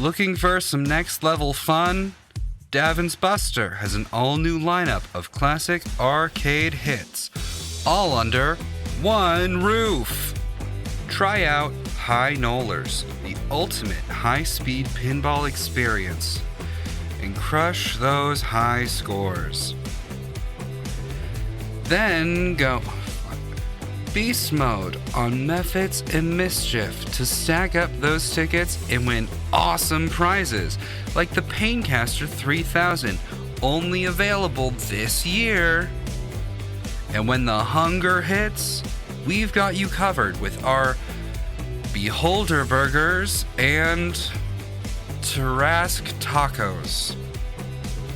Looking for some next level fun? Davin's Buster has an all-new lineup of classic arcade hits, all under one roof. Try out High Knollers, the ultimate high-speed pinball experience, and crush those high scores. Then go Beast Mode on Methods and Mischief to stack up those tickets and win awesome prizes like the Paincaster 3000, only available this year. And when the hunger hits, we've got you covered with our Beholder Burgers and Tarrasque Tacos.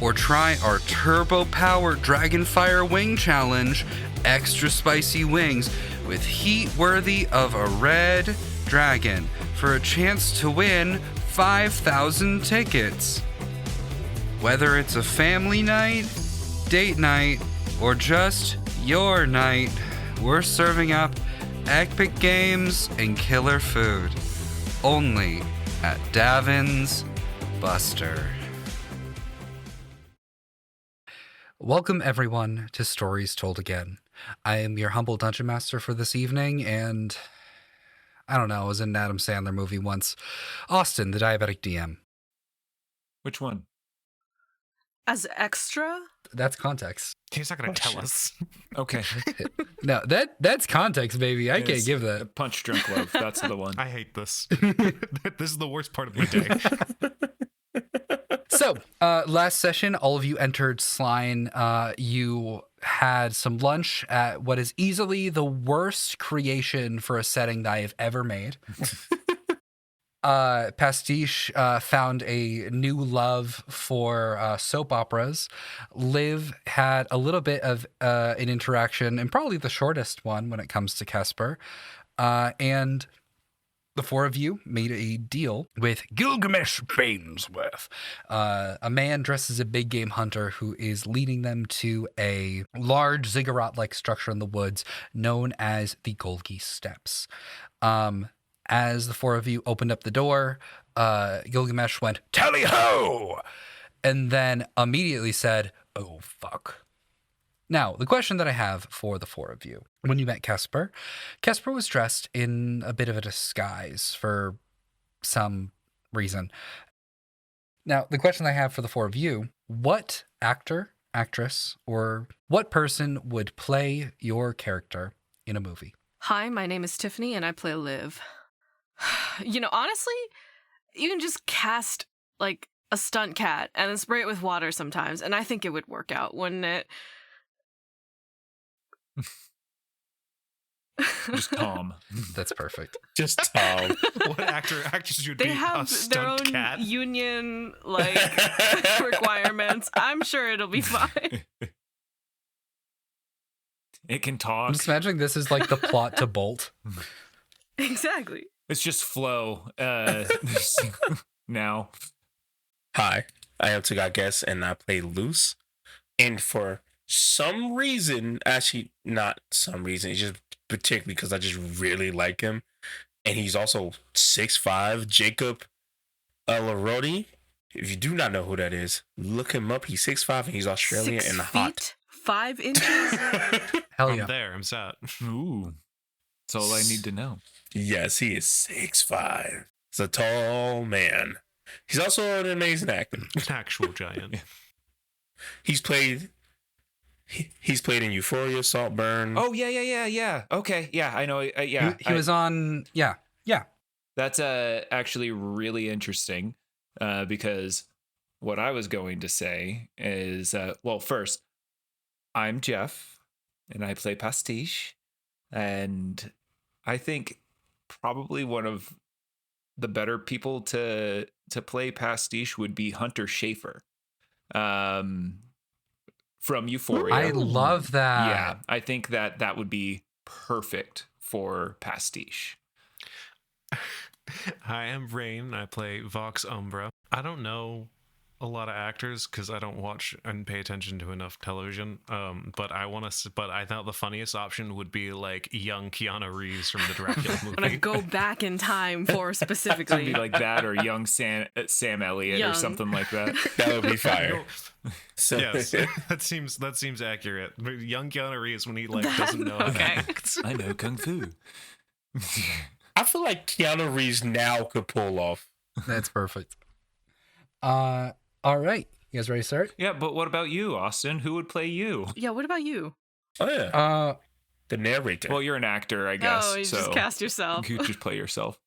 Or try our turbo-powered Dragonfire Wing Challenge, extra spicy wings with heat worthy of a red dragon for a chance to win 5,000 tickets. Whether it's a family night, date night, or just your night, we're serving up epic games and killer food. Only at Davin's Buster. Welcome everyone to Stories Told Again. I am your humble dungeon master for this evening, and I don't know, I was in an Adam Sandler movie once. Austin, the diabetic DM. Which one? As extra? That's context. He's not going to tell us. Okay. No, that's context, baby. I can't give that. Punch Drunk Love. That's the one. I hate this. This is the worst part of my day. So, last session, all of you entered Sline. You had some lunch at what is easily the worst creation for a setting that I have ever made. Pastiche found a new love for soap operas. Liv had a little bit of an interaction, and probably the shortest one when it comes to Casper. And the four of you made a deal with Gilgamesh Bainsworth, a man dressed as a big game hunter who is leading them to a large ziggurat-like structure in the woods known as the Golgi Steps. As the four of you opened up the door, Gilgamesh went, "Tally-ho!" and then immediately said, "Oh, fuck." Now, the question that I have for the four of you. When you met Casper was dressed in a bit of a disguise for some reason. Now, the question I have for the four of you, what actor, actress, or what person would play your character in a movie? Hi, my name is Tiffany, and I play Liv. You know, honestly, you can just cast, like, a stunt cat and then spray it with water sometimes, and I think it would work out, wouldn't it? Just Tom. That's perfect. Just Tom. What actors would They be a have their own stunt cat? union, like, requirements. I'm sure it'll be fine. It can talk. I'm just imagining this is like the plot to Bolt. Exactly. It's just flow. Now. Hi, I am Tagak Guest, and I play Luce. And for some reason, actually not some reason, it's just particularly because I just really like him. And he's also 6'5", Jacob Larodi. If you do not know who that is, look him up. He's 6'5", and he's Australian 6 and feet, hot. 5 inches? Hell yeah. I'm there. I'm set. Ooh. That's all I need to know. Yes, he is 6'5". He's a tall man. He's also an amazing actor. An actual giant. He's played in Euphoria, Saltburn. Oh, yeah. Okay, yeah, I know. Yeah, He was on, yeah. That's actually really interesting because what I was going to say is, well, first, I'm Jeff, and I play Pastiche, and I think probably one of the better people to play Pastiche would be Hunter Schafer from Euphoria. I love that. Yeah, I think that would be perfect for Pastiche. Hi, I'm Rayne. I play Vox Umbra. I don't know a lot of actors because I don't watch and pay attention to enough television. But I thought the funniest option would be like young Keanu Reeves from the Dracula I'm gonna movie. go back in time for It's gonna be specifically. like that, or young Sam Elliott, or Young. something like that. That would be fire. So, Yes, that seems accurate. Young Keanu Reeves when he like doesn't know how to Okay. act. I know kung fu. I feel like Keanu Reeves now could pull off. That's perfect. All right. You guys ready to start? Yeah, but what about you, Austin? Who would play you? Yeah, what about you? Oh yeah, Uh, the narrator. Well, you're an actor, I guess. Oh, you so just cast yourself. you could just play yourself.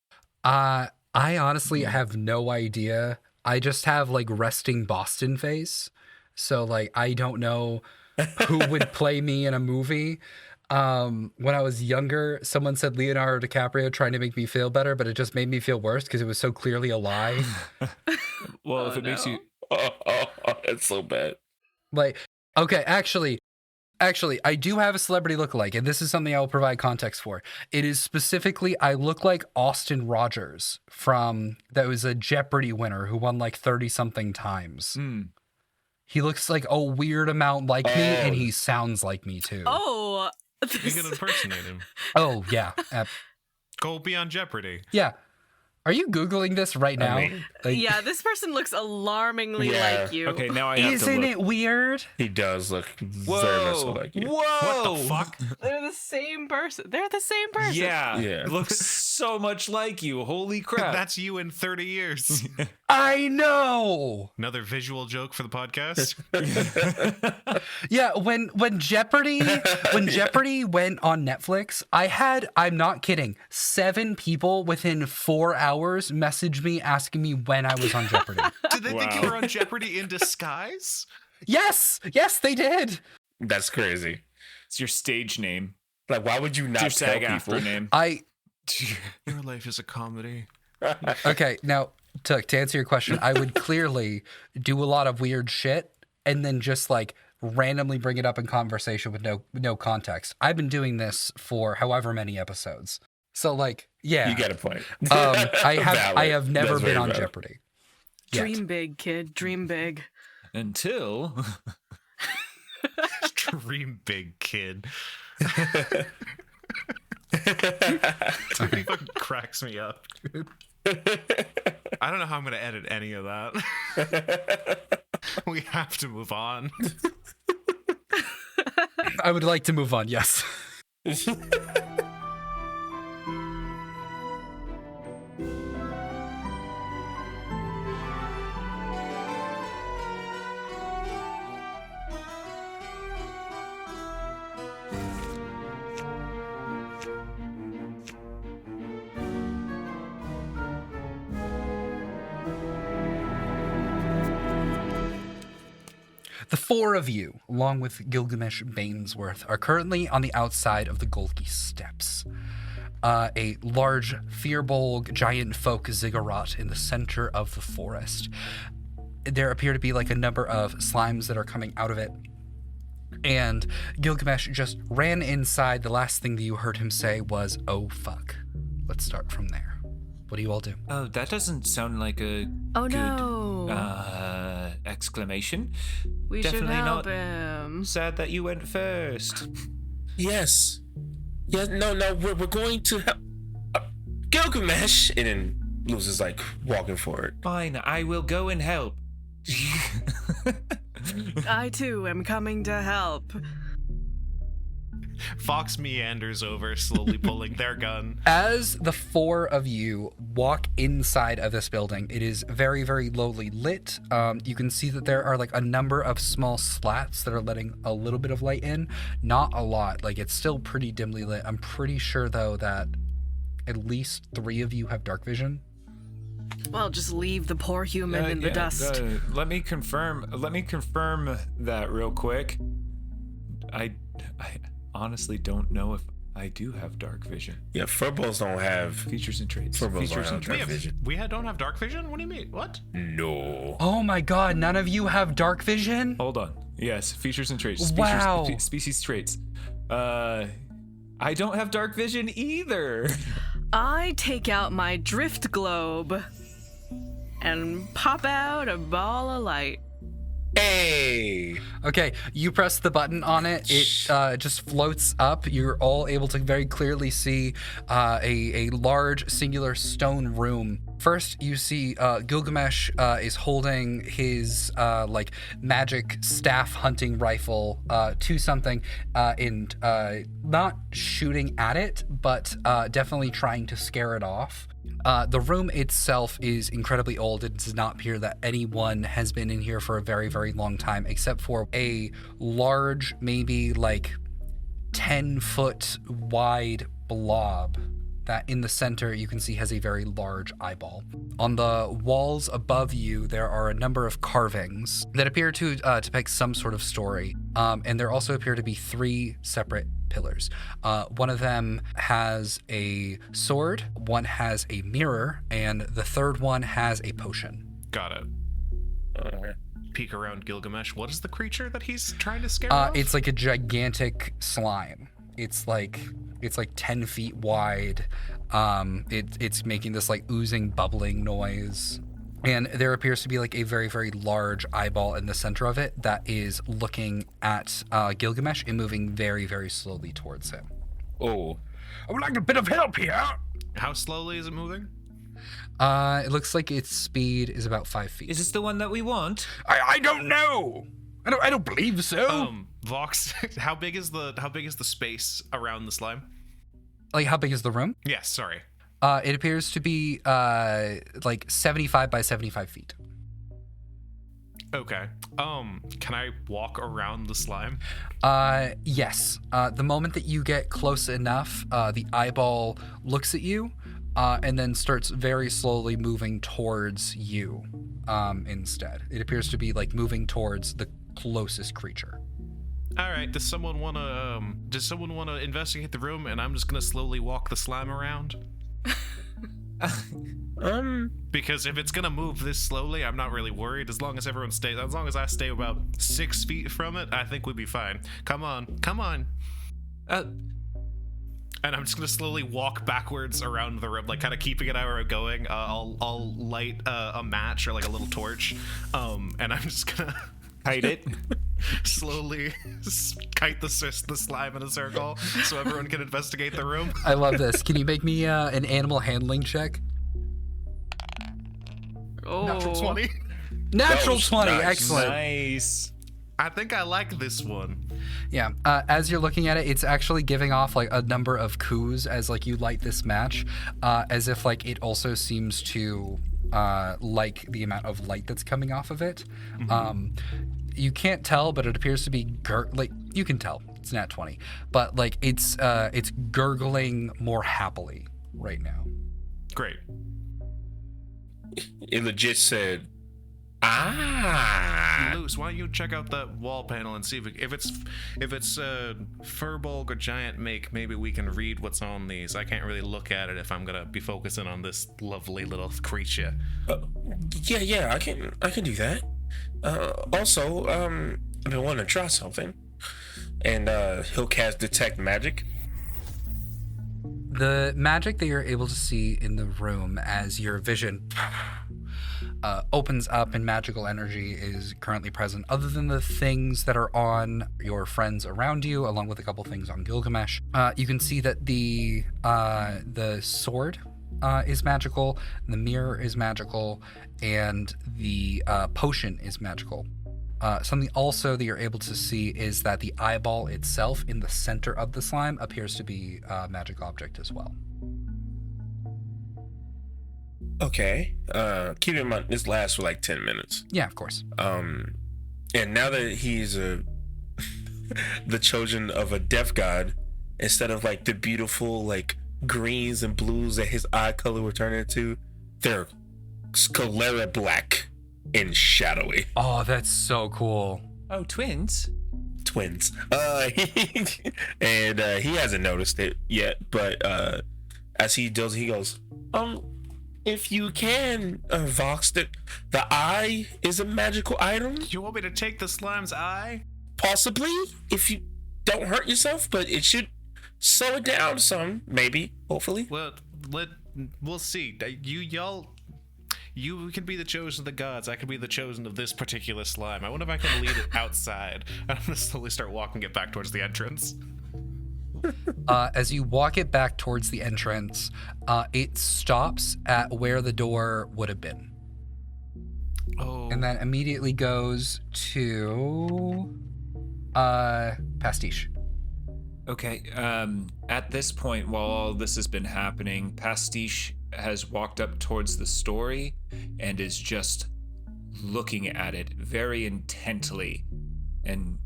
I honestly have no idea. I just have like resting Boston face. So like I don't know who would play me in a movie. When I was younger, someone said Leonardo DiCaprio trying to make me feel better, but it just made me feel worse because it was so clearly a lie. Well, Oh, if it makes no. you It's so bad. Like, okay, actually, I do have a celebrity lookalike, and this is something I will provide context for. It is specifically, I look like Austin Rogers that was a Jeopardy winner who won like 30 something times. He looks like a weird amount like me, and he sounds like me too. Oh, You can impersonate him. Oh, yeah. Go be on Jeopardy. Yeah. Are you Googling this right now? mean, Like, yeah, this person looks alarmingly Yeah. like you. okay, now I have to isn't look. it weird? He does look very much so Whoa! like you. Whoa! What the fuck? They're the same person. They're the same person. Yeah, Yeah. looks so much like you. Holy crap! That's you in 30 years. I know. Another visual joke for the podcast. Yeah, when Jeopardy went on Netflix, I'm not kidding, 7 people within 4 hours messaged me asking me when I was on Jeopardy. Did they think you Wow. were on Jeopardy in disguise? Yes, they did. That's crazy. It's your stage name. Like, why would you It's not your tell SAG-AFTRA people? name. Your life is a comedy. Okay, now to answer your question, I would clearly do a lot of weird shit and then just like randomly bring it up in conversation with no context. I've been doing this for however many episodes. So like, yeah. You get a point. I Valid. have never That's been very on valid. Jeopardy. yet. Dream big, kid. Dream big. Until Dream big, kid. He fucking cracks me up. I don't know how I'm going to edit any of that. We have to move on. I would like to move on, yes. The 4 of you, along with Gilgamesh Bainsworth, are currently on the outside of the Golgi Steps. A large, Firbolg giant folk ziggurat in the center of the forest. There appear to be like a number of slimes that are coming out of it. And Gilgamesh just ran inside. The last thing that you heard him say was, "Oh fuck." Let's start from there. What do you all do? oh, that doesn't sound like a Oh good no. exclamation. We should definitely help not- him. Sad that you went first. Yes. Yes. No. We're going to help Gilgamesh, and then Luz is like walking forward. Fine, I will go and help. I too am coming to help. Fox meanders over, slowly pulling their gun. As the 4 of you walk inside of this building, it is very, very lowly lit. You can see that there are like a number of small slats that are letting a little bit of light in. Not a lot. Like, it's still pretty dimly lit. I'm pretty sure, though, that at least 3 of you have dark vision. Well, just leave the poor human in the dust. Let me confirm that real quick. I honestly don't know if I do have dark vision. Yeah, furballs don't have. Features and traits. Furballs Features don't and have traits. dark vision. We don't have dark vision? What do you mean? What? No. Oh my god, none of you have dark vision? Hold on. Yes, features and traits. Wow. Species traits. I don't have dark vision either. I take out my drift globe. and pop out a ball of light. Hey. Okay, you press the button on it. It just floats up. You're all able to very clearly see a large singular stone room. First, you see Gilgamesh is holding his like magic staff hunting rifle to something and not shooting at it, but definitely trying to scare it off. The room itself is incredibly old. It does not appear that anyone has been in here for a very, very long time, except for a large, maybe like 10-foot wide blob that in the center you can see has a very large eyeball. On the walls above you, there are a number of carvings that appear to depict some sort of story. And there also appear to be 3 separate pillars. One of them has a sword, one has a mirror, and the third one has a potion. Got it. Peek around Gilgamesh. What is the creature that he's trying to scare off? It's like a gigantic slime. It's like 10 feet wide. It's making this like oozing, bubbling noise. And there appears to be like a very, very large eyeball in the center of it that is looking at Gilgamesh and moving very, very slowly towards him. Oh. I would like a bit of help here. How slowly is it moving? It looks like its speed is about 5 feet. Is this the one that we want? I don't know. I don't believe so. Vox, how big is the space around the slime? Like, how big is the room? Yes, sorry. It appears to be like 75 by 75 feet. Okay. Can I walk around the slime? Yes. The moment that you get close enough, the eyeball looks at you, and then starts very slowly moving towards you. Instead, it appears to be like moving towards the closest creature. All right. Does someone want to investigate the room, and I'm just gonna slowly walk the slime around? Because if it's gonna move this slowly, I'm not really worried. As long as I stay about 6 feet from it, I think we'd be fine. Come on. And I'm just gonna slowly walk backwards around the room, like kind of keeping an arrow going. I'll light a match or like a little torch, and I'm just gonna Kite it. slowly kite the slime in a circle so everyone can investigate the room. I love this. Can you make me an animal handling check? Oh. Natural 20. Natural was 20. nice. Excellent. Nice. I think I like this one. Yeah. As you're looking at it, it's actually giving off like a number of coos as like you light this match, as if like it also seems to like the amount of light that's coming off of it. Mm-hmm. You can't tell, but it appears to be like you can tell it's nat 20, but like it's gurgling more happily right now. Great. It legit said, Luce, why don't you check out that wall panel and see if it's Furbolg or Giant Make, maybe we can read what's on these. I can't really look at it if I'm gonna be focusing on this lovely little creature. yeah, I can do that. Also, I've been wanting to try something. And he'll cast Detect Magic. The magic that you're able to see in the room as your vision opens up and magical energy is currently present, other than the things that are on your friends around you, along with a couple things on Gilgamesh. You can see that the sword is magical, the mirror is magical, and the potion is magical. Something also that you're able to see is that the eyeball itself in the center of the slime appears to be a magic object as well. Okay. Keep in mind, this lasts for like 10 minutes. Yeah, of course. And now that he's the chosen of a death god, instead of like the beautiful like greens and blues that his eye color would turn into, they're sclera black and shadowy. Oh, that's so cool. Oh, twins. Twins. And he hasn't noticed it yet, but as he does, he goes, if you can, Vox, the eye is a magical item. You want me to take the slime's eye? Possibly, if you don't hurt yourself, but it should slow it down some, maybe, hopefully. Well, we'll see. You can be the chosen of the gods. I can be the chosen of this particular slime. I wonder if I can lead it outside. And I'm gonna slowly start walking it back towards the entrance. As you walk it back towards the entrance, it stops at where the door would have been. Oh. And then immediately goes to Pastiche. Okay. At this point, while all this has been happening, Pastiche has walked up towards the story and is just looking at it very intently. And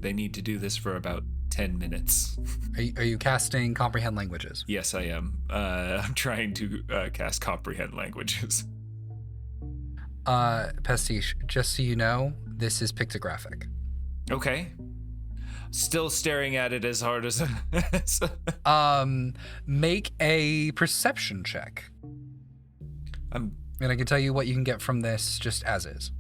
they need to do this for about 10 minutes. Are you casting Comprehend Languages? Yes, I am. I'm trying to cast Comprehend Languages. Pastiche, just so you know, this is pictographic. Okay. Still staring at it as hard as... Make a perception check. And I can tell you what you can get from this just as is.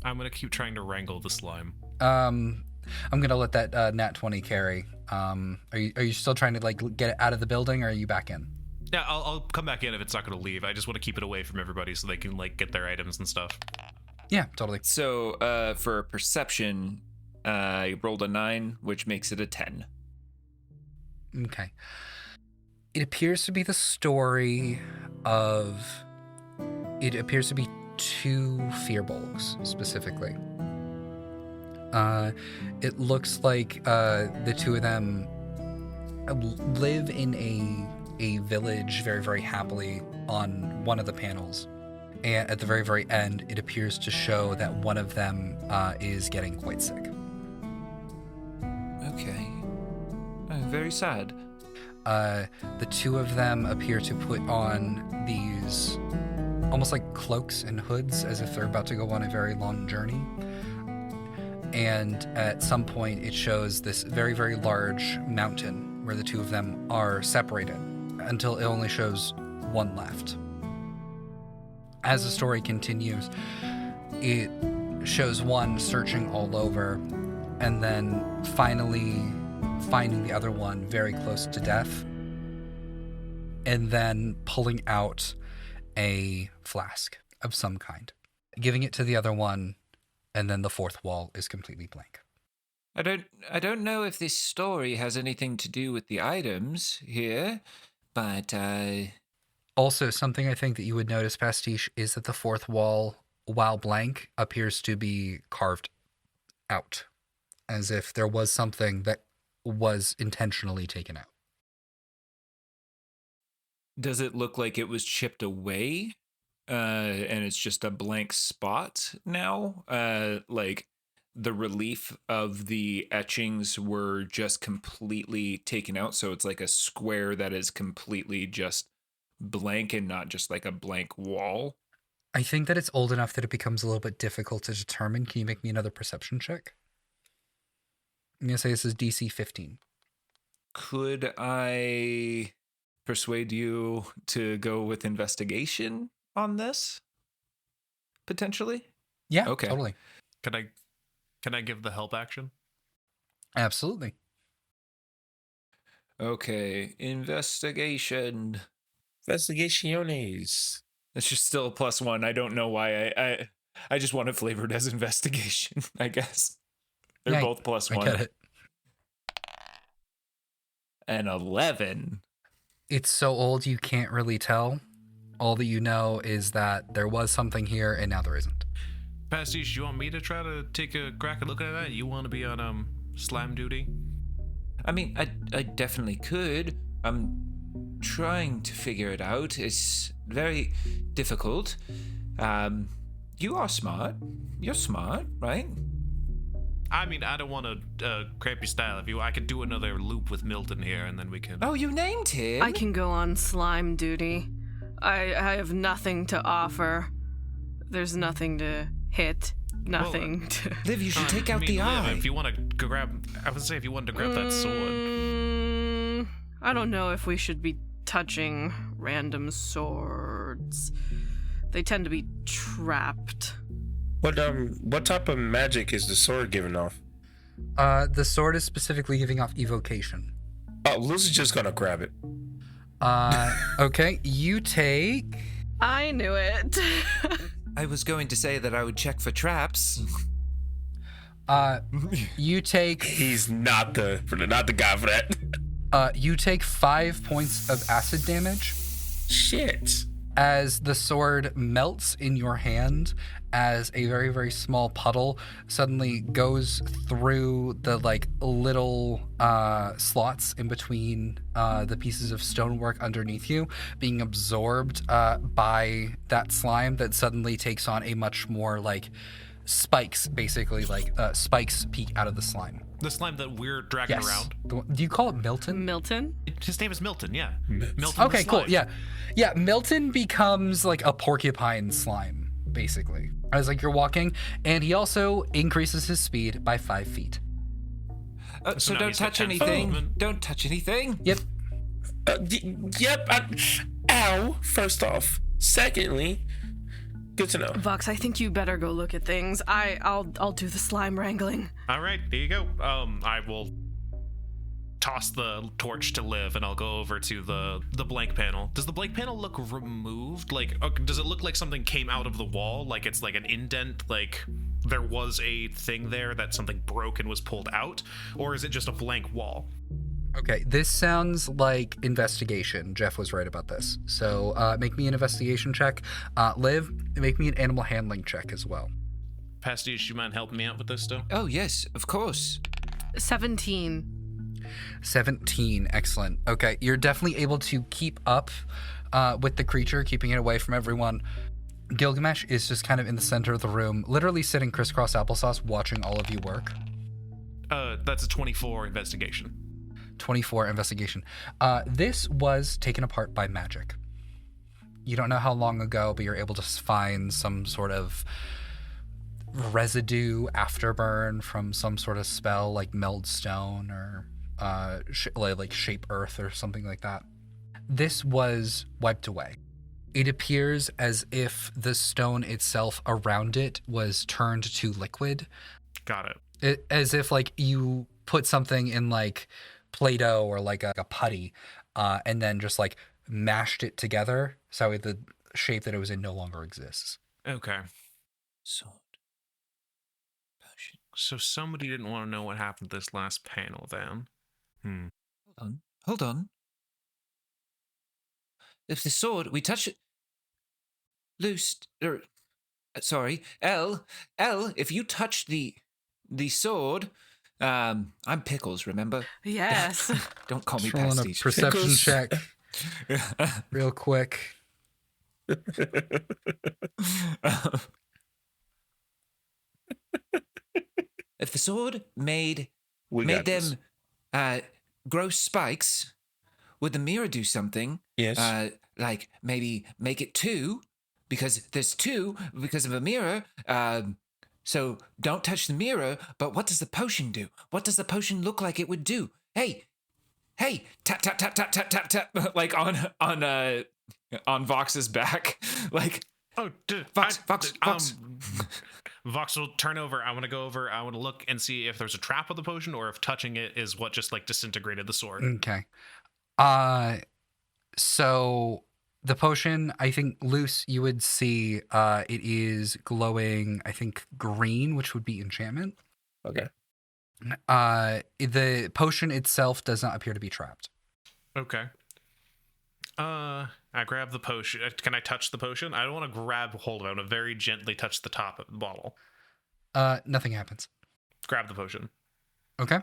I'm gonna keep trying to wrangle the slime. I'm gonna let that nat 20 carry. Are you still trying to like get it out of the building, or are you back in? Yeah, I'll come back in if it's not gonna leave. I just want to keep it away from everybody so they can like get their items and stuff. Yeah, totally. So for perception, I rolled a 9, which makes it a 10. Okay. It appears to be the story of... It appears to be 2 fearbulks, specifically. It looks like the 2 of them live in a village very, very happily on one of the panels. And at the very, very end, it appears to show that one of them is getting quite sick. Okay. Very sad. The 2 of them appear to put on these almost like cloaks and hoods as if they're about to go on a very long journey. And at some point, it shows this very, very large mountain where the 2 of them are separated until it only shows one left. As the story continues, it shows one searching all over and then finally finding the other one very close to death and then pulling out a flask of some kind, giving it to the other one, and then the 4th wall is completely blank. I don't know if this story has anything to do with the items here, but Also, something I think that you would notice, Pastiche, is that the 4th wall, while blank, appears to be carved out, as if there was something that was intentionally taken out. does it look like it was chipped away? And it's just a blank spot now? Like the relief of the etchings were just completely taken out, so it's like a square that is completely just blank and not just like a blank wall. I think that it's old enough that it becomes a little bit difficult to determine. Can you make me another perception check? I'm going to say this is DC 15. Could I persuade you to go with investigation on this? Potentially? Yeah, Okay. totally. Can I give the help action? Absolutely. Okay, investigation. Investigaciones. It's just still a +1. I don't know why. I just want it flavored as investigation, I guess. They're Yeah, both I +1. get it. An 11. It's so old you can't really tell. All that you know is that there was something here and now there isn't. Pastiche, you want me to try to take a crack at looking at that? You want to be on slime duty? I mean, I definitely could. I'm trying to figure it out. It's very difficult. You are smart. You're smart, right? I mean, I don't want to cramp your style. If I could do another loop with Milton here, and then we can. Oh, you named him. I can go on slime duty. I have nothing to offer. There's nothing to hit. Nothing to. Liv, you should take out the Liv, eye. if you want to grab, I would say if you wanted to grab that sword. I don't know if we should be touching random swords. They tend to be trapped. What type of magic is the sword giving off? The sword is specifically giving off evocation. Oh, Lucy's just gonna grab it. Okay, you take... I knew it. I was going to say that I would check for traps. You take He's not the guy for that. you take 5 points of acid damage Shit. as the sword melts in your hand, as a very, very small puddle suddenly goes through the like little slots in between the pieces of stonework underneath you, being absorbed by that slime that suddenly takes on a much more like spikes, basically like spikes peek out of the slime. The slime that we're dragging around. Do you call it Milton? Milton? His name is Milton, yeah. Milton Okay, the cool. slime. Yeah. Milton becomes like a porcupine slime, basically, as like you're walking, and he also increases his speed by 5 feet. So now don't he's got touch 10 anything. movement. Don't touch anything. Yep. Yep. Ow. First off. Secondly, good to know. Vox, I think you better go look at things. I'll do the slime wrangling. All right, there you go. I will toss the torch to Liv, and I'll go over to the blank panel. Does the blank panel look removed? Like, does it look like something came out of the wall? Like it's like an indent? Like there was a thing there that something broke and was pulled out? Or is it just a blank wall? Okay, this sounds like investigation. Jeff was right about this. So make me an investigation check. Liv, make me an animal handling check as well. Pastiche, you mind helping me out with this still? Oh yes, of course. 17. 17, excellent. Okay, you're definitely able to keep up with the creature, keeping it away from everyone. Gilgamesh is just kind of in the center of the room, literally sitting crisscross applesauce, watching all of you work. That's a 24 investigation. 24 investigation. This was taken apart by magic. You don't know how long ago, but you're able to find some sort of residue afterburn from some sort of spell like meld stone or like shape earth or something like that. This was wiped away. It appears as if the stone itself around it was turned to liquid. Got it. As if like you put something in like Play-Doh or like a putty and then just like mashed it together so the shape that it was in no longer exists. Okay. Sword. Potion. So somebody didn't want to know what happened to this last panel then. Hold on. If the sword, we touch it loose, sorry, L, if you touch the sword, I'm Pickles, remember? Yes. Don't call me Just rolling a Pastiche. perception Pickles. check real quick. If the sword made We got this. them grow spikes, would the mirror do something? Yes. Like maybe make it 2, because there's 2 because of a mirror. So don't touch the mirror. But what does the potion do? What does the potion look like it would do? Hey, tap tap tap tap tap tap tap, like on Vox's back, like. Oh, Vox. Vox will turn over. I want to go over. I want to look and see if there's a trap with the potion or if touching it is what just like disintegrated the sword. Okay. So the potion, I think, loose, you would see it is glowing, I think, green, which would be enchantment. Okay. The potion itself does not appear to be trapped. Okay. I grab the potion. Can I touch the potion? I don't want to grab hold of it. I want to very gently touch the top of the bottle. Nothing happens. Grab the potion. Okay.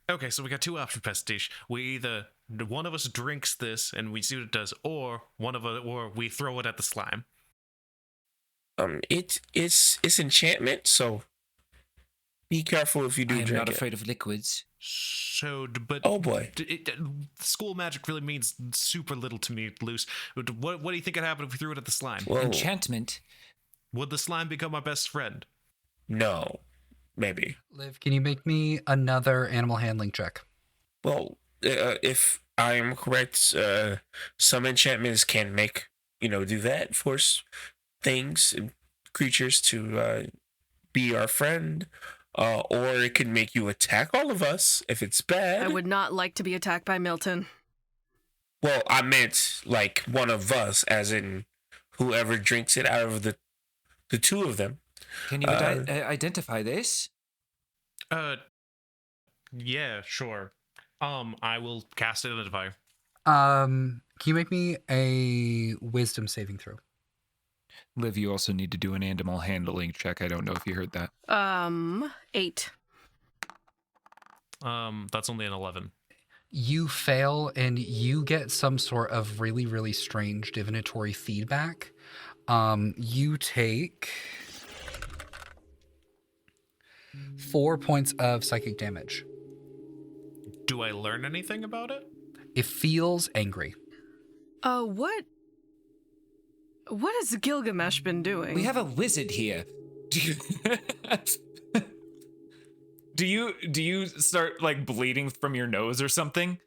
Okay, so we got 2 options, Pastiche. We either one of us drinks this and we see what it does, or or we throw it at the slime. It's enchantment, so be careful if you do I am drink not it. afraid of liquids. So, but Oh boy. School magic really means super little to me, Luce. What do you think would happen if we threw it at the slime? Whoa. Enchantment. Would the slime become our best friend? No. Maybe. Liv, can you make me another animal handling check? Well, if I am correct, some enchantments can make, do that, force things and creatures to be our friend, or it can make you attack all of us if it's bad. I would not like to be attacked by Milton. Well, I meant like one of us, as in whoever drinks it out of the two of them. Can you identify this? Yeah, sure. I will cast Identify. Can you make me a wisdom saving throw? Liv, you also need to do an animal handling check. I don't know if you heard that. 8. That's only an 11. You fail and you get some sort of really, really strange divinatory feedback. You take 4 points of psychic damage. Do I learn anything about it? It feels angry. What has Gilgamesh been doing? We have a wizard here. Do you start like bleeding from your nose or something?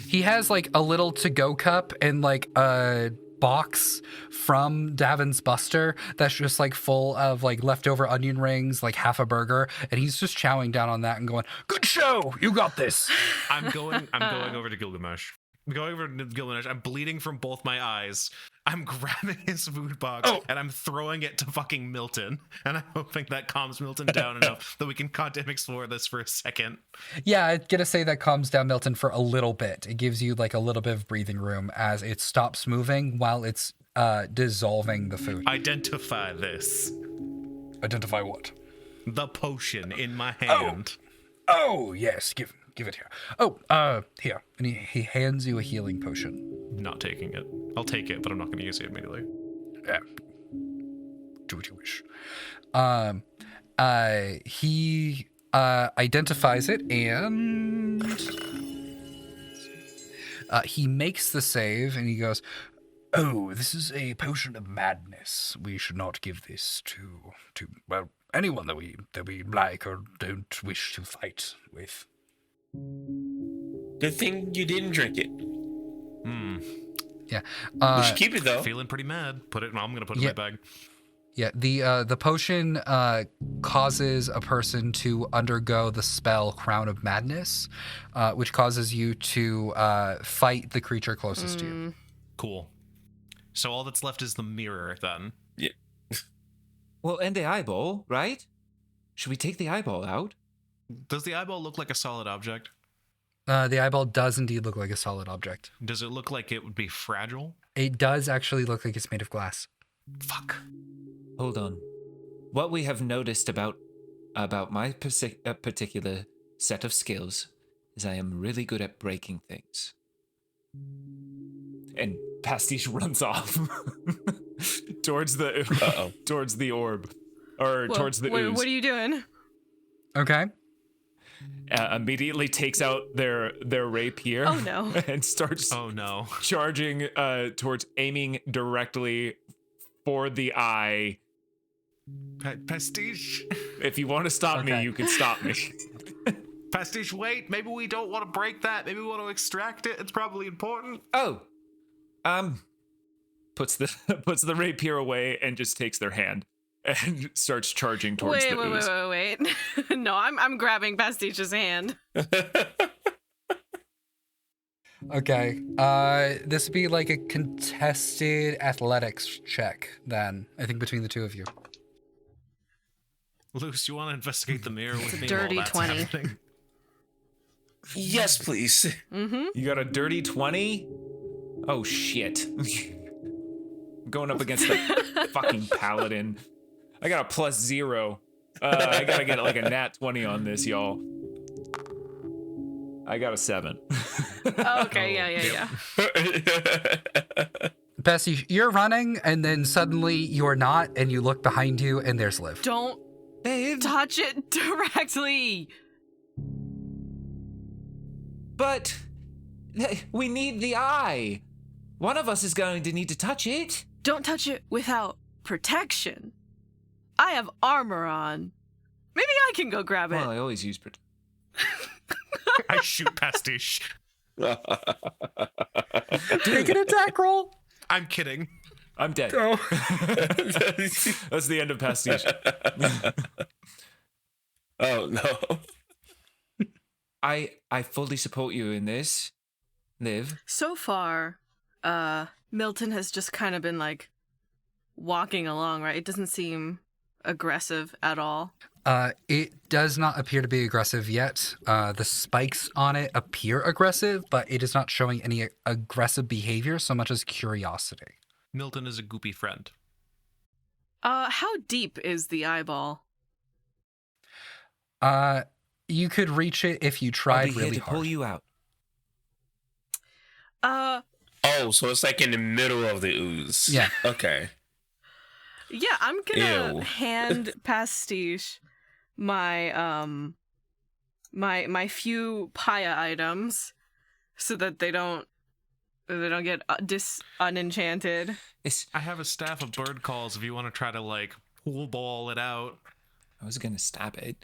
He has like a little to-go cup and like a box from Davin's Buster that's just like full of like leftover onion rings, like half a burger, and he's just chowing down on that and going, "Good show, you got this." I'm going over to Gilgamesh. I'm bleeding from both my eyes. I'm grabbing his food box and I'm throwing it to fucking Milton. And I'm hoping that calms Milton down enough that we can goddamn explore this for a second. Yeah, I'm gonna say that calms down Milton for a little bit. It gives you like a little bit of breathing room as it stops moving while it's dissolving the food. Identify this. Identify what? The potion in my hand. Oh yes, give it here. Here. And he hands you a healing potion. Not taking it. I'll take it, but I'm not going to use it immediately. Yeah. Do what you wish. He identifies it and he makes the save and he goes, "Oh, this is a potion of madness. We should not give this to well, anyone that we like or don't wish to fight with." Good thing you didn't drink it. Yeah. We should keep it though. Feeling pretty mad. I'm going to put it in my bag. Yeah, the potion causes a person to undergo the spell Crown of Madness, which causes you to fight the creature closest to you. Cool. So all that's left is the mirror then. Yeah. Well, and the eyeball, right? Should we take the eyeball out? Does the eyeball look like a solid object? The eyeball does indeed look like a solid object. Does it look like it would be fragile? It does actually look like it's made of glass. Fuck. Hold on. What we have noticed about my particular set of skills is I am really good at breaking things. And Pastiche runs off towards the orb, or towards the ooze. What are you doing? Okay. Immediately takes out their rapier. Oh no! And starts charging towards aiming directly for the eye. Pastiche. If you want to stop me, you can stop me. Pastiche, wait. Maybe we don't want to break that. Maybe we want to extract it. It's probably important. Puts the rapier away and just takes their hand and starts charging towards the ooze. Wait. No, I'm grabbing Pastiche's hand. Okay. This would be like a contested athletics check then, I think, between the two of you. Luce, you want to investigate the mirror with me? Dirty while that's 20. happening? Yes, please. Mm-hmm. You got a dirty 20? Oh, shit. I'm going up against the fucking paladin. I got a +0. I gotta get like a nat 20 on this, y'all. I got a 7. Okay, yeah. Bessie, you're running, and then suddenly you're not, and you look behind you, and there's Liv. Don't touch it directly. But we need the eye. One of us is going to need to touch it. Don't touch it without protection. I have armor on. Maybe I can go grab it. Well, I always use I shoot Pastiche. Take an attack roll. I'm kidding. I'm dead. Oh. That's the end of Pastiche. Oh no. I fully support you in this. Liv. So far, Milton has just kind of been like walking along, right? It doesn't seem aggressive at all. It does not appear to be aggressive yet. The spikes on it appear aggressive, but it is not showing any aggressive behavior so much as curiosity. Milton is a goopy friend. How deep is the eyeball? You could reach it if you I'll tried be here really to pull hard. you out. Oh, so it's like in the middle of the ooze. Yeah. Okay. Yeah, I'm gonna Ew. hand Pastiche my my few Paya items so that they don't get unenchanted. I have a staff of bird calls if you want to try to like pool ball it out. I was gonna stab it.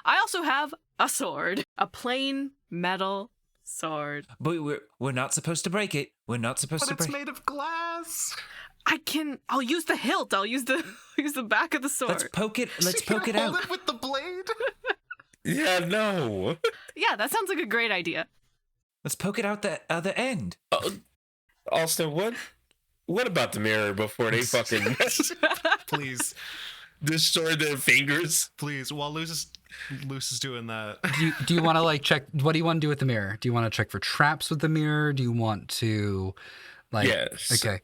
I also have a sword, a plain metal sword. But we're not supposed to break it. We're not supposed But to it's break. made of glass. I'll use the hilt. I'll use the back of the sword. Let's poke it. Let's You poke it hold out. it with the blade. Yeah, no. Yeah, that sounds like a great idea. Let's poke it out the other end. Austin, what about the mirror before they fucking Please, destroy their fingers? please. While Luce is doing that. Do you want to like check? What do you want to do with the mirror? Do you want to check for traps with the mirror? Do you want to, like? Yes. Okay.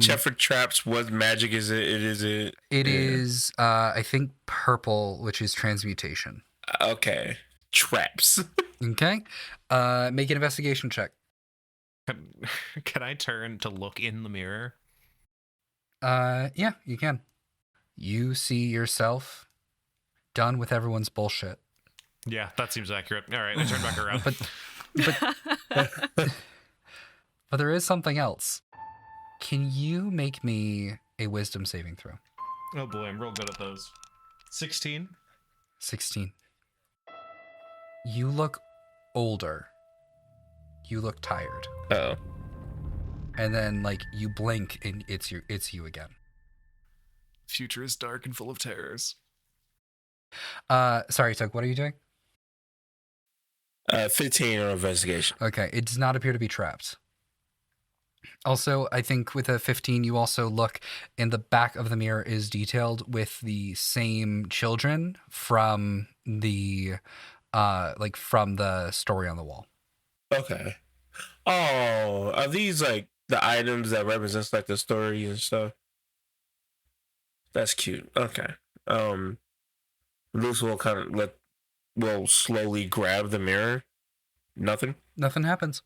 Check for traps. What magic is it? It is, I think, purple, which is transmutation. Okay. Traps. Okay. Make an investigation check. Can I turn to look in the mirror? Yeah, you can. You see yourself done with everyone's bullshit. Yeah, that seems accurate. All right, I turn back around. But there is something else. Can you make me a wisdom saving throw? Oh boy, I'm real good at those. 16. 16. You look older. You look tired. Oh. And then like you blink and it's you again. Future is dark and full of terrors. Sorry, Tug, what are you doing? 15 on investigation. Okay, it does not appear to be trapped. Also, I think with a 15, you also look in the back of the mirror is detailed with the same children from the from the story on the wall. Okay. Oh, are these like the items that represents like the story and stuff? That's cute. Okay. Luce will will slowly grab the mirror. Nothing. Nothing happens.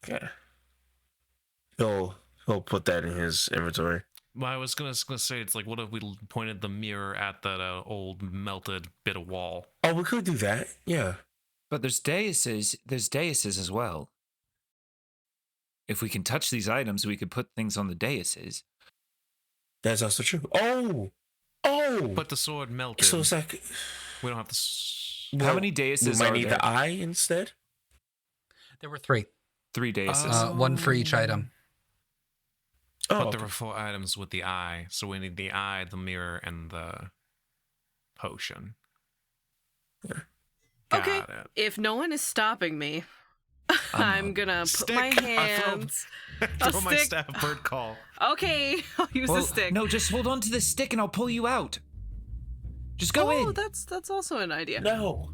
Okay. He'll put that in his inventory. Well, I was gonna say, it's like, what if we pointed the mirror at that old melted bit of wall? Oh, we could do that. Yeah. But there's daises. There's daises as well. If we can touch these items, we could put things on the daises. That's also true. Oh. But the sword melted. So it's like We don't have to. How many daises we might are need there? the eye instead. There were 3. 3 daises. One for each item. Oh, But there were 4 items with the eye, so we need the eye, the mirror, and the potion. Okay. Got it. If no one is stopping me, I'm gonna put Stick. my I throw- hands. Throw my stick. staff bird call. Okay, I'll use Well, the stick. No, just hold on to the stick and I'll pull you out. Just go oh, in. that's also an idea. no.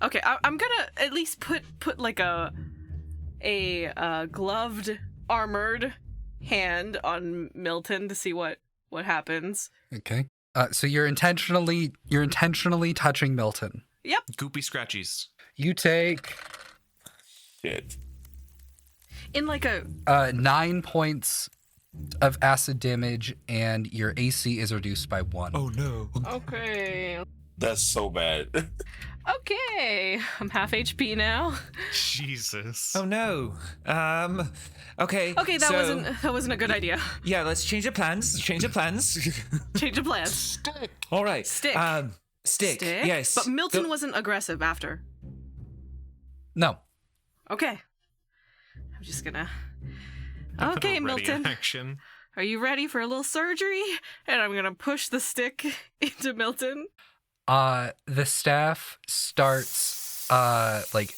Okay, I'm gonna at least put like a gloved, armored hand on Milton to see what happens. Okay. So you're intentionally touching Milton. Yep. Goopy scratchies. You take Shit. In like a 9 points of acid damage, and your AC is reduced by 1. Oh no. okay. That's so bad. Okay, I'm half HP now. Jesus. Oh no. Okay. Okay, that so- wasn't a good idea. Yeah, let's change the plans. Change the plans. Change of plans. All right. Stick. Stick. Yes. But Milton Go- wasn't aggressive after. No. Okay. I'm just gonna. I put a Okay, ready Milton. Action. Are you ready for a little surgery? And I'm gonna push the stick into Milton. The staff starts like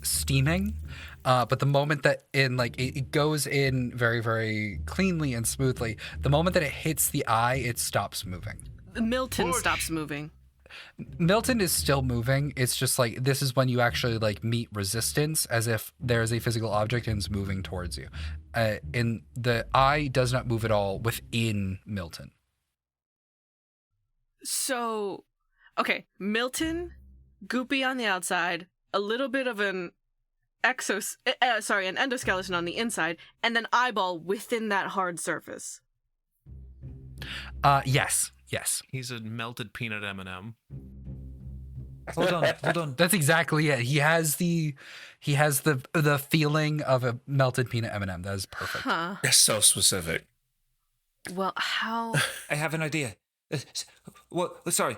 steaming, but the moment that it goes in very, very cleanly and smoothly, the moment that it hits the eye, it stops moving. Milton stops moving. Milton is still moving. It's just like this is when you actually like meet resistance, as if there is a physical object and it's moving towards you. And the eye does not move at all within Milton. So, okay, Milton, goopy on the outside, a little bit of an an endoskeleton on the inside, and then eyeball within that hard surface. Yes. He's a melted peanut M&M. Hold on. That's exactly it. He has the feeling of a melted peanut M&M. That is perfect. Huh. That's so specific. Well, how? I have an idea. Sorry.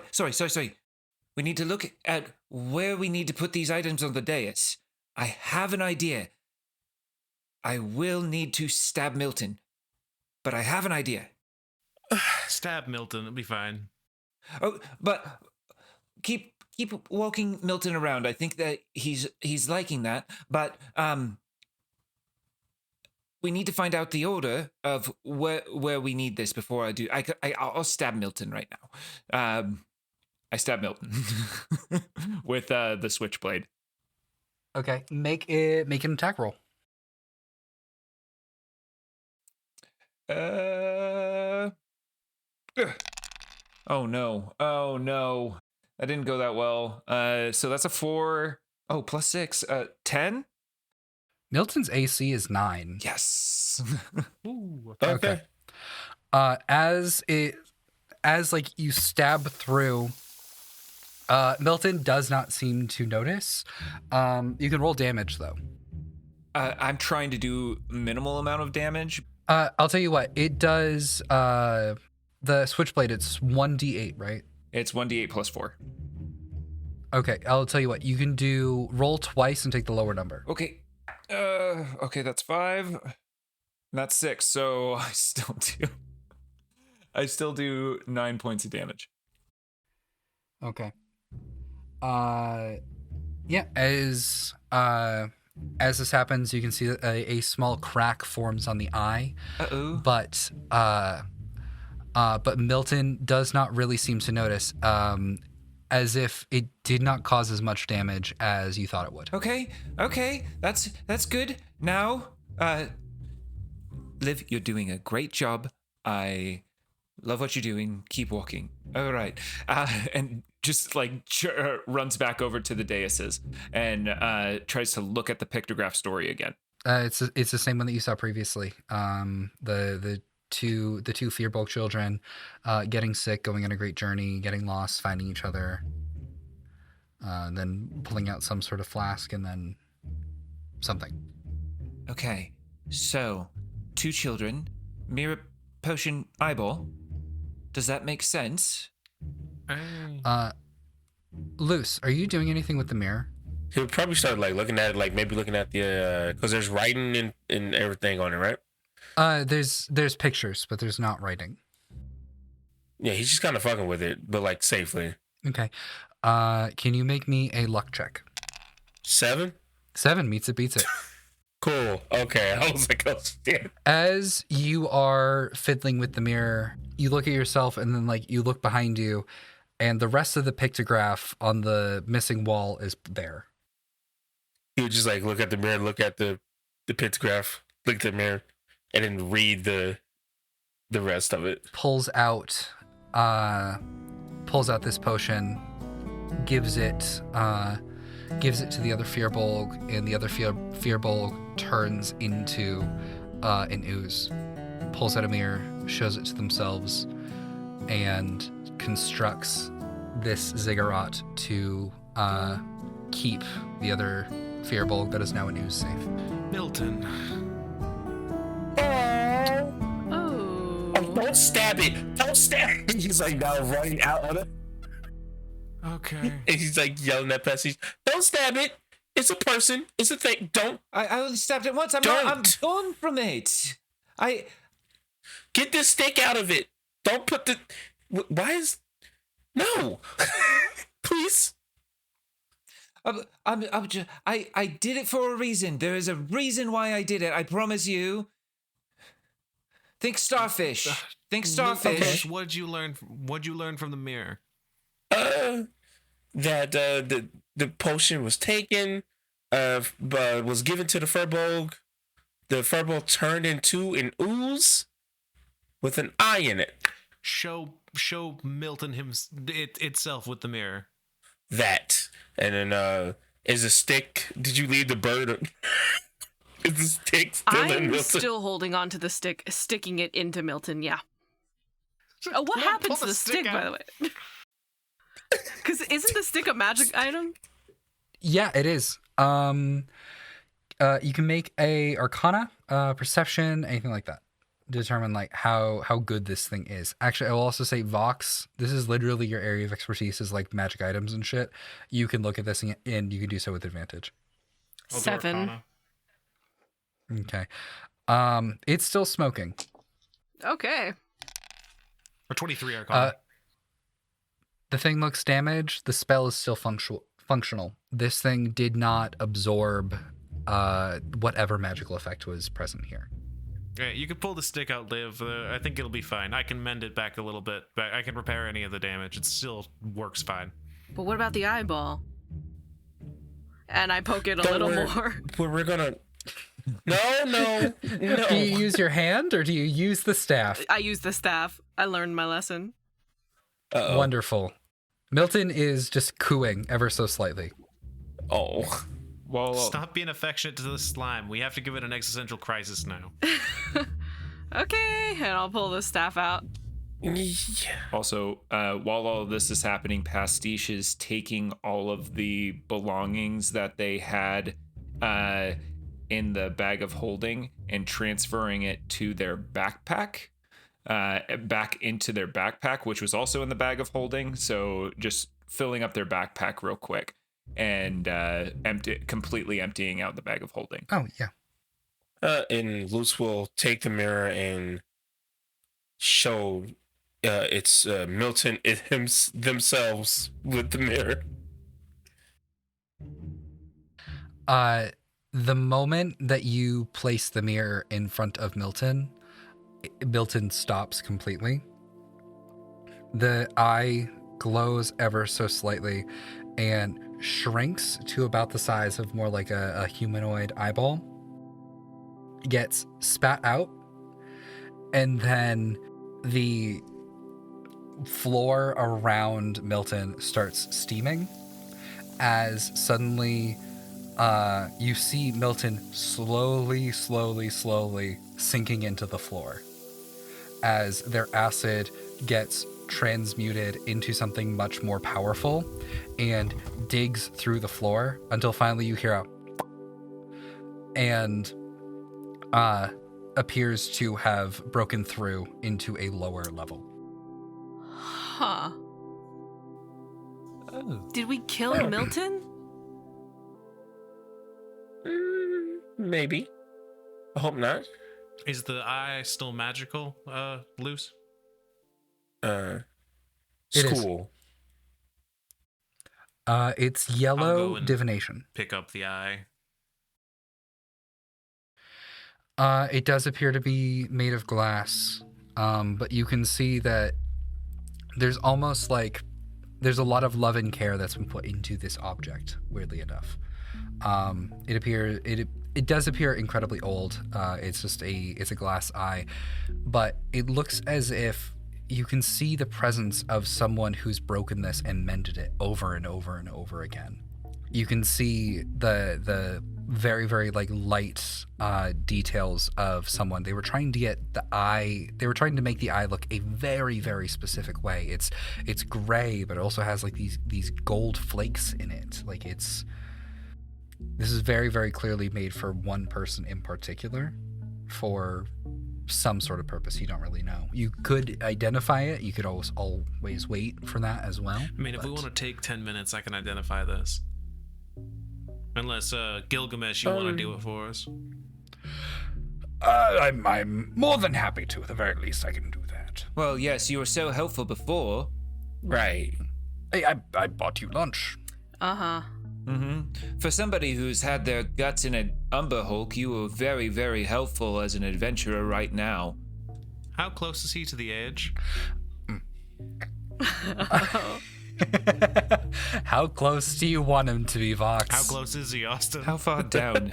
We need to look at where we need to put these items on the dais. I have an idea. I will need to stab Milton, but I have an idea. Stab Milton, it'll be fine. Oh, but keep walking Milton around. I think that he's liking that, but we need to find out the order of where we need this before I do. I'll stab Milton right now. I stab Milton with the switchblade. Okay, make an attack roll. Oh no. That didn't go that well. So that's a 4. Oh, plus 6. 10? Milton's AC is 9. Yes. Ooh. Okay. As you stab through, Milton does not seem to notice. You can roll damage though. I'm trying to do minimal amount of damage. I'll tell you what, it does the switchblade, it's 1d8, right? It's 1d8 plus 4. Okay, I'll tell you what, you can roll twice and take the lower number. Okay. Okay, that's 5. That's 6. So I still do 9 points of damage. Okay. Yeah, as this happens, you can see that a small crack forms on the eye. Uh-oh. But Milton does not really seem to notice, as if it did not cause as much damage as you thought it would. Okay. That's good. Now, Liv, you're doing a great job. I love what you're doing. Keep walking. All right. And just like runs back over to the daises and tries to look at the pictograph story again. It's the same one that you saw previously. The two Fearbulk children getting sick, going on a great journey, getting lost, finding each other, then pulling out some sort of flask, and then something. Okay, so 2 children, mirror potion eyeball. Does that make sense? Luce, are you doing anything with the mirror? He'll probably start like looking at it, like maybe looking at the because there's writing and everything on it, right? There's pictures, but there's not writing. Yeah, he's just kind of fucking with it, but like safely. Okay. Can you make me a luck check? 7? 7 meets it, beats it. Cool. Okay. I was like, oh shit. As you are fiddling with the mirror, you look at yourself and then like you look behind you, and the rest of the pictograph on the missing wall is there. He would just like look at the mirror, look at the pictograph, look at the mirror, and then read the rest of it. Pulls out this potion, gives it to the other Fearbulk, and the other Fearbulk turns into an ooze. Pulls out a mirror, shows it to themselves, and constructs this ziggurat to keep the other Fearbulk that is now an ooze safe. Milton. Oh. Don't stab it! Don't stab it! He's like now running out of it. Okay. And he's like yelling at Pessy, don't stab it! It's a person. It's a thing. Don't. I only stabbed it once. I'm gone from it. Get this stick out of it. Don't put the... Why is... No! Please. I did it for a reason. There is a reason why I did it. I promise you. Think starfish. Think starfish. What'd you learn from the mirror? That the potion was taken, but was given to the Furbolg. The Furbolg turned into an ooze with an eye in it. Show Milton itself with the mirror. That. And then is a stick. Did you leave the bird? Is the stick still in I'm Milton? still holding on to the stick, sticking it into Milton, yeah. Oh, what happens to the stick, by the way? Because isn't the stick a magic item? Yeah, it is. You can make a Arcana, Perception, anything like that. Determine like how good this thing is. Actually, I will also say Vox. This is literally your area of expertise, is like magic items and shit. You can look at this and you can do so with advantage. I'll do 7. Arcana. Okay. It's still smoking. Okay. Or 23 Arcana. The thing looks damaged. The spell is still functional. This thing did not absorb whatever magical effect was present here. Yeah, you can pull the stick out, Liv. I think it'll be fine. I can mend it back a little bit. But I can repair any of the damage. It still works fine. But what about the eyeball? And I poke it a Don't little worry. more. We're gonna. No. Do you use your hand or do you use the staff? I use the staff. I learned my lesson. Uh-oh. Wonderful. Milton is just cooing ever so slightly. Oh. Well, Stop being affectionate to the slime. We have to give it an existential crisis now. Okay, and I'll pull the staff out. Yeah. also, while all of this is happening, Pastiche is taking all of the belongings that they had in the bag of holding and transferring it to their backpack, back into their backpack, which was also in the bag of holding. So just filling up their backpack real quick and completely emptying out the bag of holding. Oh, yeah. And Luce will take the mirror and show it's Milton themselves with the mirror. The moment that you place the mirror in front of Milton, Milton stops completely. The eye glows ever so slightly and shrinks to about the size of more like a humanoid eyeball, gets spat out, and then the floor around Milton starts steaming as suddenly you see Milton slowly sinking into the floor as their acid gets transmuted into something much more powerful and digs through the floor until finally you hear and appears to have broken through into a lower level. Huh. Oh. Did we kill Milton? Maybe. I hope not. Is the eye still magical, Luce? It is. School. It's I'll yellow go and divination. pick up the eye. It does appear to be made of glass, but you can see that there's almost like there's a lot of love and care that's been put into this object, weirdly enough. It does appear incredibly old. It's a glass eye, but it looks as if you can see the presence of someone who's broken this and mended it over and over and over again. You can see the very, very like light details of someone. They were trying to get the eye. They were trying to make the eye look a very, very specific way. It's gray, but it also has like these gold flakes in it. Like this is very, very clearly made for one person in particular, for some sort of purpose you don't really know. You could identify it. You could always wait for that as well. I mean, if we want to take 10 minutes, I can identify this. Unless, Gilgamesh, you want to do it for us? I'm more than happy to. At the very least, I can do that. Well, yes, you were so helpful before. Right. Hey, I bought you lunch. Uh-huh. For somebody who's had their guts in an umber hulk, you were very, very helpful as an adventurer right now. How close is he to the edge? How close do you want him to be, Vox? How close is he, Austin? How far down?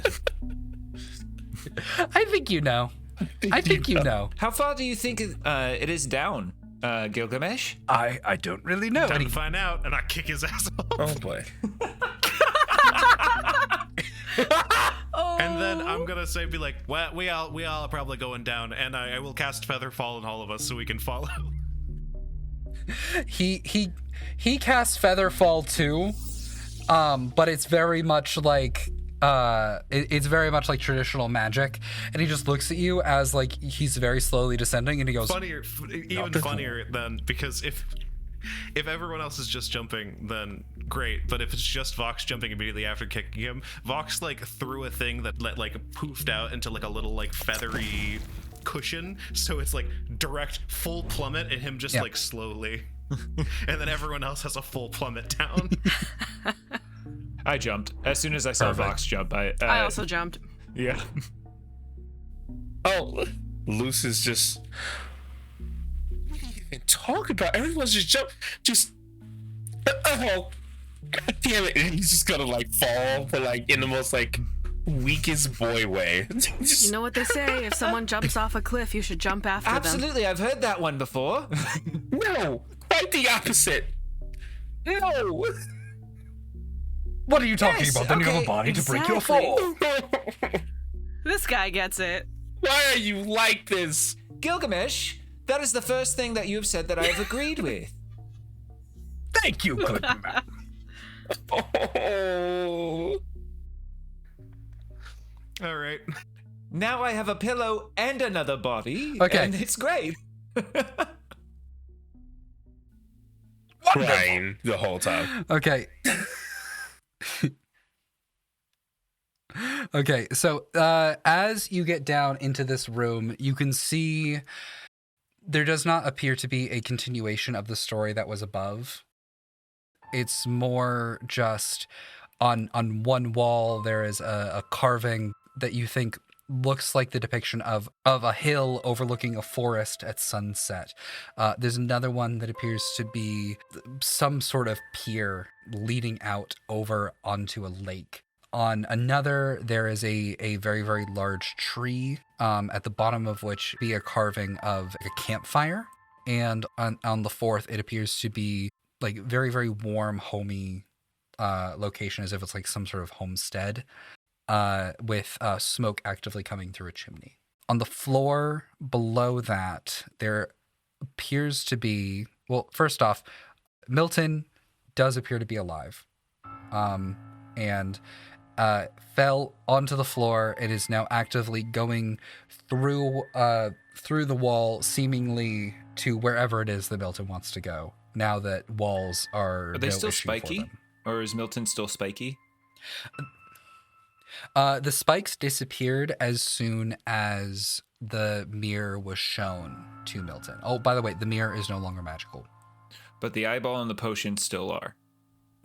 I think you know. I think you know. How far do you think it is down, Gilgamesh? I don't really know. Time to find out, and I kick his ass off. Oh boy. And then I'm gonna be like, well, we all are probably going down, and I will cast Featherfall on all of us so we can follow. He casts Featherfall too, but it's very much like it's very much like traditional magic, and he just looks at you as like he's very slowly descending, and he goes, Even funnier then, because if everyone else is just jumping, then great. But if it's just Vox jumping immediately after kicking him, Vox like threw a thing that like poofed out into like a little like feathery cushion, so it's like direct full plummet, and him just like slowly, and then everyone else has a full plummet down. I jumped as soon as I saw Vox jump. I also jumped. Yeah. Oh, Luce is just. What are you even talking about? Everyone's just oh, god damn it! And he's just gonna like fall, but like in the most like weakest boy way. Just, You know what they say? If someone jumps off a cliff, you should jump after them. Absolutely, I've heard that one before. no, quite the opposite. No. "What are you talking about? Then you have a okay, body to break your exactly. fall." This guy gets it. Why are you like this? Gilgamesh, that is the first thing that you have said that I have agreed with. Thank you, good man. Oh. All right. Now I have a pillow and another body, Okay. and it's great. Crying the whole time. Okay. Okay, so as you get down into this room, you can see there does not appear to be a continuation of the story that was above. It's more just on one wall there is a carving that you think looks like the depiction of a hill overlooking a forest at sunset. There's another one that appears to be some sort of pier leading out over onto a lake. On another, there is a very, very large tree, at the bottom of which be a carving of a campfire. And on the fourth, it appears to be like very, very warm, homey location, as if it's like some sort of homestead, with smoke actively coming through a chimney. On the floor below that, there appears to be, well, first off, Milton does appear to be alive, and fell onto the floor and is now actively going through the wall, seemingly to wherever it is that Milton wants to go. Now that walls are they no still issue spiky? for them. Or is Milton still spiky? The spikes disappeared as soon as the mirror was shown to Milton. Oh, by the way, the mirror is no longer magical. But the eyeball and the potion still are.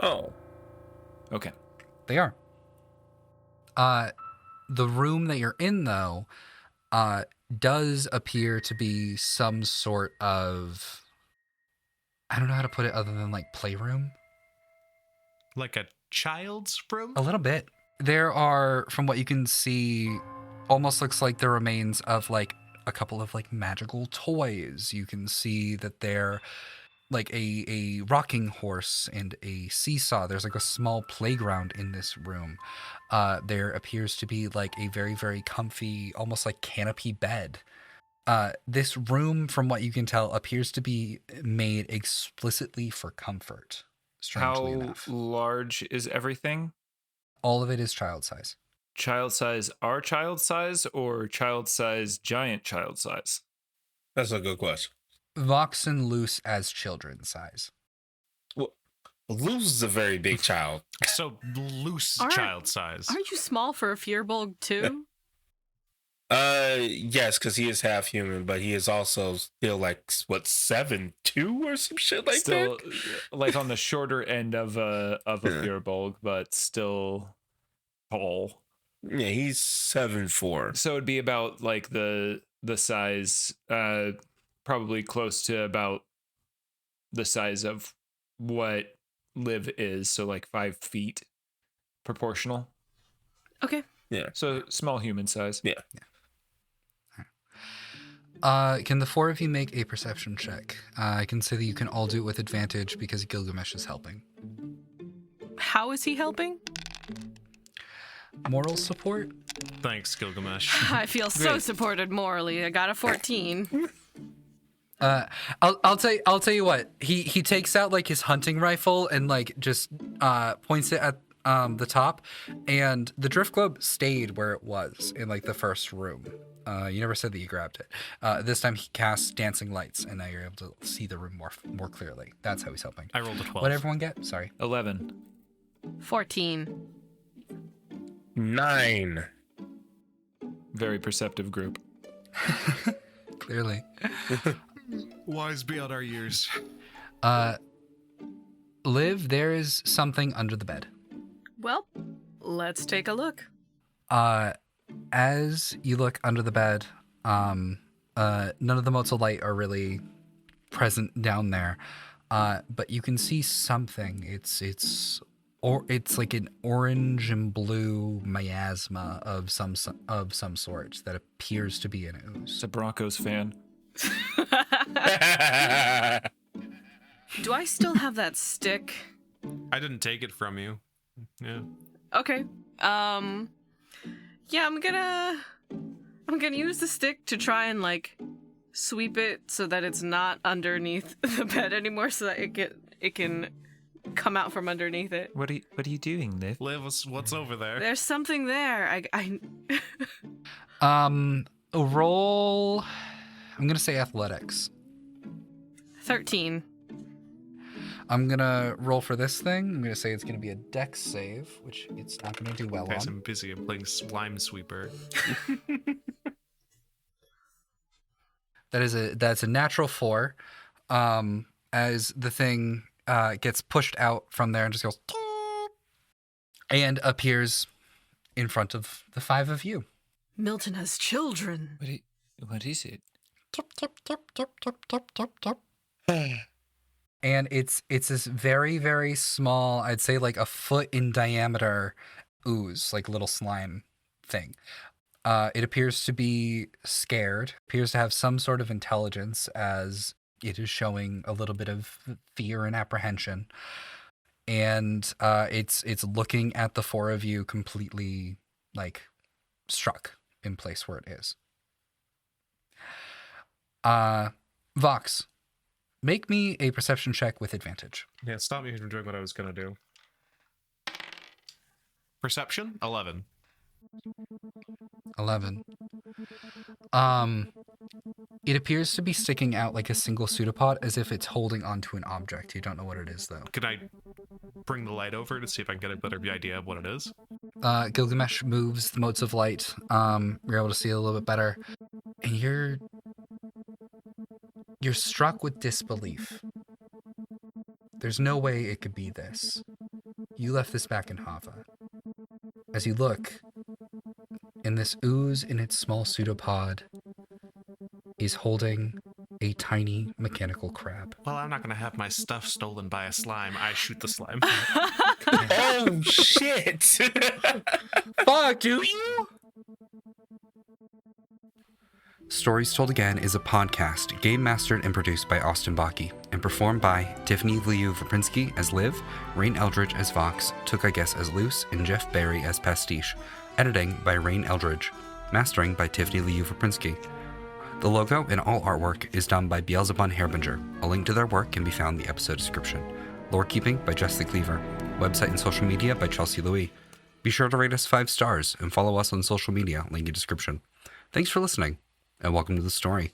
Oh. Okay. They are. The room that you're in, though, does appear to be some sort of, I don't know how to put it other than like playroom. Like a child's room? A little bit. There are, from what you can see, almost looks like the remains of like a couple of like magical toys. You can see that they're like a rocking horse and a seesaw. There's like a small playground in this room. There appears to be like a very, very comfy, almost like canopy bed. This room, from what you can tell, appears to be made explicitly for comfort, strangely How enough. large is everything? All of it is child size. Child size, our child size, or child size, giant child size? That's a good question. Vox and Loose as children size. Well, Luz is a very big child. So loose Aren't- child size. Aren't you small for a Fearbulg too? Yes, because he is half human, but he is also still like what 7'2" or some shit like Still, that. like on the shorter end of a Yeah. Firbolg, but still tall. Yeah, he's 7'4". So it'd be about like the size, probably close to about the size of what Liv is. So like 5 feet proportional. Okay. Yeah. So small human size. Yeah. Can the four of you make a perception check? I can say that you can all do it with advantage because Gilgamesh is helping. How is he helping? Moral support? Thanks, Gilgamesh. I feel so Great. supported morally. I got a 14. I'll tell you what. He takes out like his hunting rifle and like just points it at the top, and the drift globe stayed where it was in like the first room. You never said that you grabbed it. This time he casts dancing lights, and now you're able to see the room more clearly. That's how he's helping. I rolled a 12. What did everyone get? Sorry. 11. 14. 9. Very perceptive group. Clearly. Wise beyond our years. Liv, there is something under the bed. Well, let's take a look. As you look under the bed, none of the motes of light are really present down there, but you can see something. It's like an orange and blue miasma of some sort that appears to be an ooze. It's a Broncos fan. Do I still have that stick? I didn't take it from you. Yeah. Okay. Yeah, I'm gonna use the stick to try and like sweep it so that it's not underneath the bed anymore, so that it can come out from underneath it. What are you doing, Liv? Liv, what's over there? There's something there. I A roll. I'm gonna say athletics. 13. I'm gonna roll for this thing. I'm gonna say it's gonna be a dex save, which it's not gonna do well Guys, on. I'm busy. I'm playing Slime Sweeper. That's a natural 4. As the thing gets pushed out from there and just goes and appears in front of the 5 of you. Milton has children. What is it? And it's this very, very small, I'd say like a foot in diameter ooze, like little slime thing. It appears to be scared, appears to have some sort of intelligence, as it is showing a little bit of fear and apprehension. And it's looking at the 4 of you completely like struck in place where it is. Vox, make me a perception check with advantage. Yeah, stop me from doing what I was gonna do. Perception? 11. 11. It appears to be sticking out like a single pseudopod, as if it's holding onto an object. You don't know what it is, though. Can I bring the light over to see if I can get a better idea of what it is? Gilgamesh moves the motes of light. You're able to see it a little bit better, and you're struck with disbelief. There's no way it could be this. You left this back in Hava. As you look, and this ooze in its small pseudopod is holding a tiny mechanical crab. Well, I'm not gonna have my stuff stolen by a slime. I shoot the slime. Oh shit! Fuck, do you? Stories Told Again is a podcast game mastered and produced by Austin Bakke and performed by Tiffany Veprinski as Liv, Rayne Eldridge as Vox, Took I Guess as Luce, and Jeff Barry as Pastiche. Editing by Rayne Eldridge. Mastering by Tiffany Veprinski. The logo and all artwork is done by Beelzebub Hairbinger. A link to their work can be found in the episode description. Lore keeping by Jess the Cleaver. Website and social media by Chelsea Louis. Be sure to rate us 5 stars and follow us on social media, link in description. Thanks for listening, and welcome to the story.